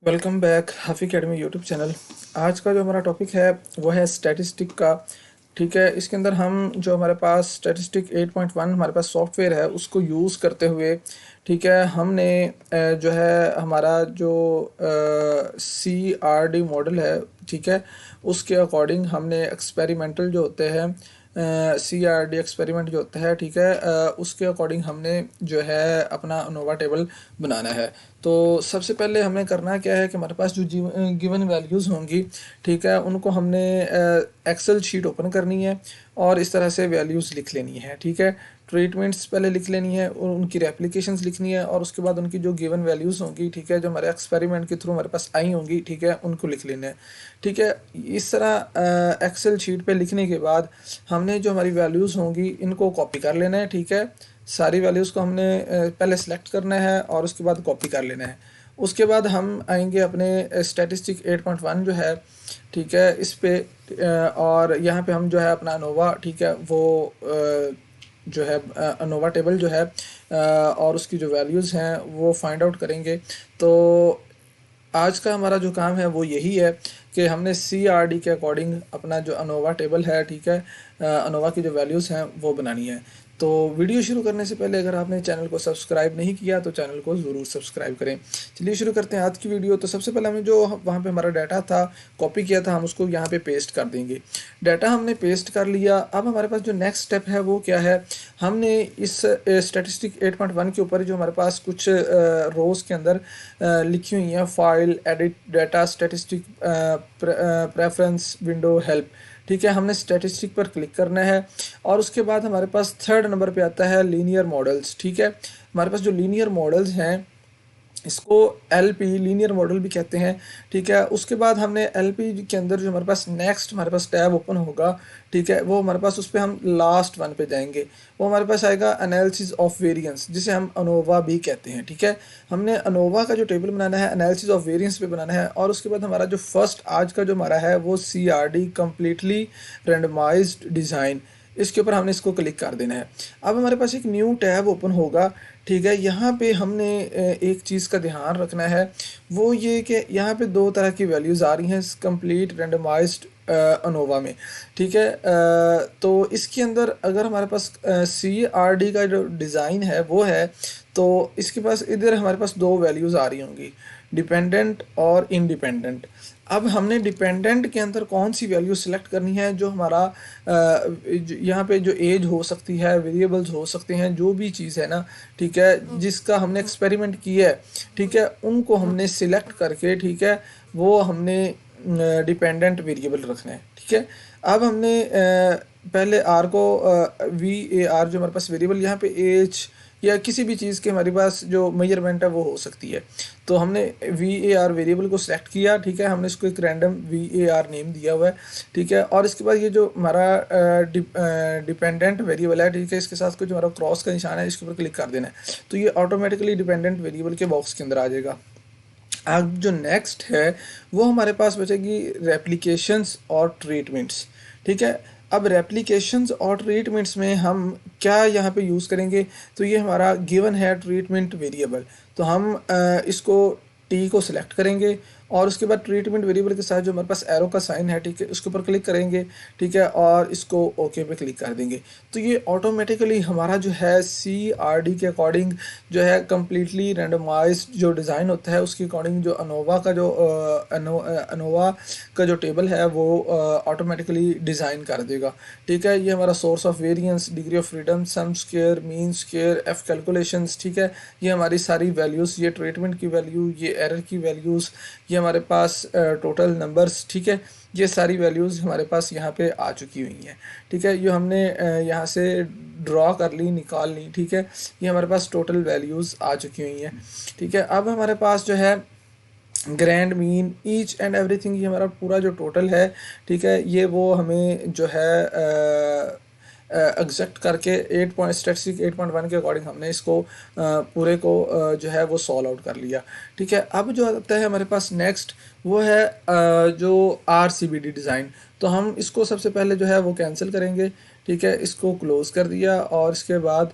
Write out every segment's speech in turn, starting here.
Welcome back Hafi academy YouTube channel. आज का जो हमारा टॉपिक है वो है स्टैटिस्टिक का। ठीक है, इसके अंदर हम जो हमारे पास स्टैटिस्टिक 8.1 हमारे पास सॉफ्टवेयर है उसको यूज़ करते हुए, ठीक है, हमने जो है हमारा जो CRD मॉडल है, ठीक है, उसके अकॉर्डिंग हमने एक्सपेरिमेंटल जो होते हैं CRD एक्सपेरिमेंट जो होता है, ठीक है, उसके अकॉर्डिंग हमने जो है अपना अनोवा टेबल बनाना है। तो सबसे पहले हमें करना क्या है कि हमारे पास जो गिवन वैल्यूज़ होंगी, ठीक है, उनको हमने एक्सेल शीट ओपन करनी है और इस तरह से वैल्यूज़ लिख लेनी है। ठीक है, ट्रीटमेंट्स पहले लिख लेनी है और उनकी रेप्लिकेशंस लिखनी है और उसके बाद उनकी जो गिवन वैल्यूज़ होंगी, ठीक है, जो हमारे एक्सपेरिमेंट के थ्रू हमारे पास आई होंगी, ठीक है, उनको लिख लेना है। ठीक है, इस तरह एक्सेल शीट पे लिखने के बाद हमने जो हमारी वैल्यूज़ होंगी इनको कॉपी कर लेना है। ठीक है, सारी वैल्यूज़ को हमने पहले सेलेक्ट करना है और उसके बाद कॉपी कर लेना है। उसके बाद हम आएंगे अपने स्टैटिस्टिक 8.1 जो है, ठीक है, इस पे और यहाँ पे हम जो है अपना अनोवा, ठीक है, वो जो है अनोवा टेबल जो है और उसकी जो वैल्यूज़ हैं वो फाइंड आउट करेंगे। तो आज का हमारा जो काम है वो यही है कि हमने CRD के अकॉर्डिंग अपना जो अनोवा टेबल है, ठीक है, अनोवा की जो वैल्यूज़ हैं वो बनानी है। तो वीडियो शुरू करने से पहले अगर आपने चैनल को सब्सक्राइब नहीं किया तो चैनल को ज़रूर सब्सक्राइब करें। चलिए शुरू करते हैं आज की वीडियो। तो सबसे पहले हमें जो वहाँ पे हमारा डाटा था कॉपी किया था, हम उसको यहाँ पे पेस्ट कर देंगे। डाटा हमने पेस्ट कर लिया। अब हमारे पास जो नेक्स्ट स्टेप है वो क्या है, हमने इस स्टैटिस्टिक 8.1 के ऊपर जो हमारे पास कुछ रोज़ के अंदर लिखी हुई हैं, file, edit, data, statistic, preference, window, help. ठीक है, हमने स्टैटिस्टिक पर क्लिक करना है और उसके बाद हमारे पास थर्ड नंबर पे आता है लीनियर मॉडल्स। ठीक है, हमारे पास जो लीनियर मॉडल्स हैं इसको LP लीनियर मॉडल भी कहते हैं। ठीक है, उसके बाद हमने LP के अंदर जो हमारे पास नेक्स्ट हमारे पास टैब ओपन होगा, ठीक है, वो हमारे पास उस पर हम लास्ट वन पे जाएंगे। वो हमारे पास आएगा एनालिसिस ऑफ वेरिएंस, जिसे हम अनोवा भी कहते हैं। ठीक है, हमने अनोवा का जो टेबल बनाना है एनालिसिस ऑफ वेरिएंस पे बनाना है और उसके बाद हमारा जो फर्स्ट आज का जो हमारा है वो CRD कंप्लीटली रेंडमाइज्ड डिज़ाइन, इसके ऊपर हमने इसको क्लिक कर देना है। अब हमारे पास एक न्यू टैब ओपन होगा। ठीक है, यहाँ पे हमने एक चीज़ का ध्यान रखना है, वो ये कि यहाँ पे दो तरह की वैल्यूज़ आ रही हैं कंप्लीट रेंडमाइज्ड अनोवा में। ठीक है, तो इसके अंदर अगर हमारे पास CRD का जो डिज़ाइन है वो है, तो इसके पास इधर हमारे पास दो वैल्यूज़ आ रही होंगी, डिपेंडेंट और इंडिपेंडेंट। अब हमने डिपेंडेंट के अंदर कौन सी वैल्यू सेलेक्ट करनी है, जो हमारा यहाँ पे जो एज हो सकती है, वेरिएबल्स हो सकते हैं, जो भी चीज़ है ना, ठीक है, जिसका हमने एक्सपेरिमेंट किया है, ठीक है, उनको हमने सिलेक्ट करके, ठीक है, वो हमने डिपेंडेंट वेरिएबल रखना है। ठीक है, अब हमने पहले आर को VAR जो हमारे पास वेरिएबल यहाँ पे एज या किसी भी चीज़ के हमारे पास जो मेजरमेंट है वो हो सकती है, तो हमने VAR वेरिएबल को सिलेक्ट किया। ठीक है, हमने इसको एक रैंडम VAR नेम दिया हुआ है। ठीक है, और इसके बाद ये जो हमारा डिपेंडेंट वेरिएबल है, ठीक है, इसके साथ कुछ हमारा क्रॉस का निशान है, इसके ऊपर क्लिक कर देना है, तो ये ऑटोमेटिकली डिपेंडेंट वेरिएबल के बॉक्स के अंदर आ जाएगा। अब जो नेक्स्ट है वो हमारे पास बचेगी रेप्लिकेशंस और ट्रीटमेंट्स। ठीक है, अब रेप्लिकेशंस और ट्रीटमेंट्स में हम क्या यहाँ पे यूज़ करेंगे, तो ये हमारा गिवन है ट्रीटमेंट वेरिएबल, तो हम इसको T को सिलेक्ट करेंगे और उसके बाद ट्रीटमेंट वेरिएबल के साथ जो हमारे पास एरो का साइन है, ठीक है, उसके ऊपर क्लिक करेंगे। ठीक है, और इसको ओके पे क्लिक कर देंगे, तो ये ऑटोमेटिकली हमारा जो है CRD के अकॉर्डिंग जो है कम्प्लीटली रेंडमाइज्ड जो डिज़ाइन होता है उसके अकॉर्डिंग जो अनोवा का जो टेबल है वो ऑटोमेटिकली डिज़ाइन कर देगा। ठीक है, ये हमारा source of variance, degree of freedom, sum square, mean square, F calculations. ठीक है, ये हमारी सारी वैल्यूज़, ये ट्रीटमेंट की वैल्यू, ये एरर की वैल्यूज़, ये हमारे पास टोटल नंबर्स, ठीक है, ये सारी वैल्यूज़ हमारे पास यहाँ पे आ चुकी हुई हैं। ठीक है, ये हमने यहाँ से ड्रॉ कर ली, निकाल ली। ठीक है, ये हमारे पास टोटल वैल्यूज़ आ चुकी हुई हैं। ठीक है, अब हमारे पास जो है grand mean each and everything, ये हमारा पूरा जो टोटल है, ठीक है, ये वो हमें जो है एग्जैक्ट करके 8.1 के अकॉर्डिंग हमने इसको पूरे को जो है वो सॉल्व आउट कर लिया। ठीक है, अब जो आता है हमारे पास नेक्स्ट वो है जो RCBD डिज़ाइन, तो हम इसको सबसे पहले जो है वो कैंसिल करेंगे। ठीक है, इसको क्लोज़ कर दिया और इसके बाद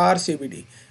RCBD,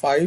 5.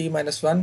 T-1.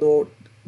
2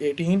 18.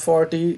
40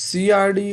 CRD